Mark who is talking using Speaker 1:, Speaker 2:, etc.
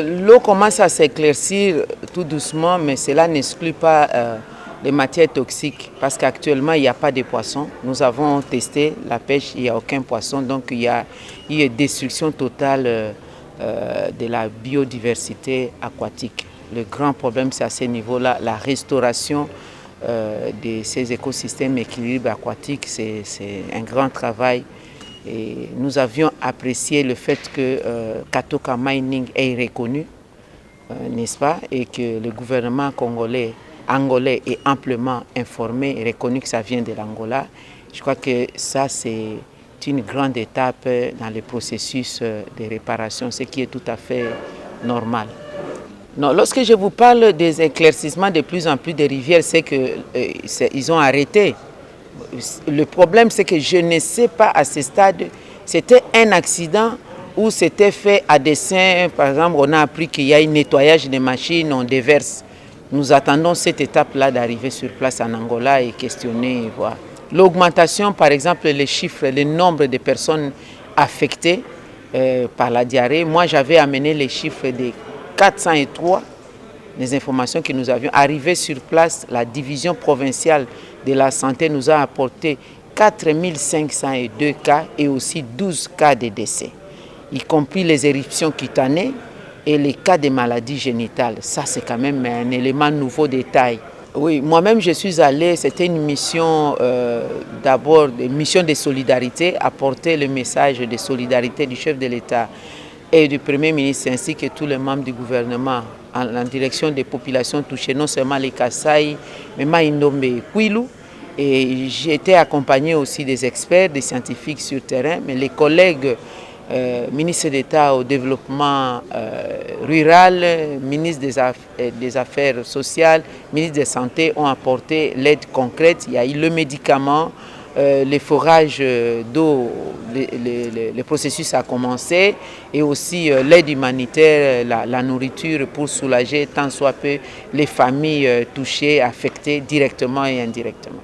Speaker 1: L'eau commence à s'éclaircir tout doucement, mais cela n'exclut pas les matières toxiques parce qu'actuellement, il n'y a pas de poissons. Nous avons testé la pêche, il n'y a aucun poisson, donc il y a une destruction totale de la biodiversité aquatique. Le grand problème, c'est à ce niveau-là, la restauration de ces écosystèmes équilibrés aquatiques, c'est un grand travail. Et nous avions apprécié le fait que Katoka Mining est reconnu, n'est-ce pas, et que le gouvernement angolais est amplement informé et reconnu que ça vient de l'Angola. Je crois que ça, c'est une grande étape dans le processus de réparation, ce qui est tout à fait normal. Non, lorsque je vous parle des éclaircissements de plus en plus des rivières, c'est qu'ils ont arrêté. Le problème, c'est que je ne sais pas à ce stade, c'était un accident ou c'était fait à dessein. Par exemple, on a appris qu'il y a un nettoyage des machines, on déverse. Nous attendons cette étape-là d'arriver sur place en Angola et questionner et voir. L'augmentation, par exemple, les chiffres, le nombre de personnes affectées par la diarrhée. Moi, j'avais amené les chiffres de 403. Les informations que nous avions. Arrivé sur place, la division provinciale de la santé nous a apporté 4502 cas et aussi 12 cas de décès, y compris les éruptions cutanées et les cas de maladies génitales. Ça, c'est quand même un élément nouveau de taille. Oui, moi-même, je suis allé, c'était une mission, d'abord, une mission de solidarité, apporter le message de solidarité du chef de l'État et du Premier ministre ainsi que tous les membres du gouvernement en direction des populations touchées, non seulement les Kasaï, mais Maïndombe et Kwilu. Et j'ai été accompagné aussi des experts, des scientifiques sur terrain, mais les collègues ministres d'État au développement rural, ministre des Affaires sociales, ministre de la Santé ont apporté l'aide concrète. Il y a eu le médicament, les forages d'eau, le processus a commencé et aussi l'aide humanitaire, la nourriture pour soulager tant soit peu les familles touchées, affectées directement et indirectement.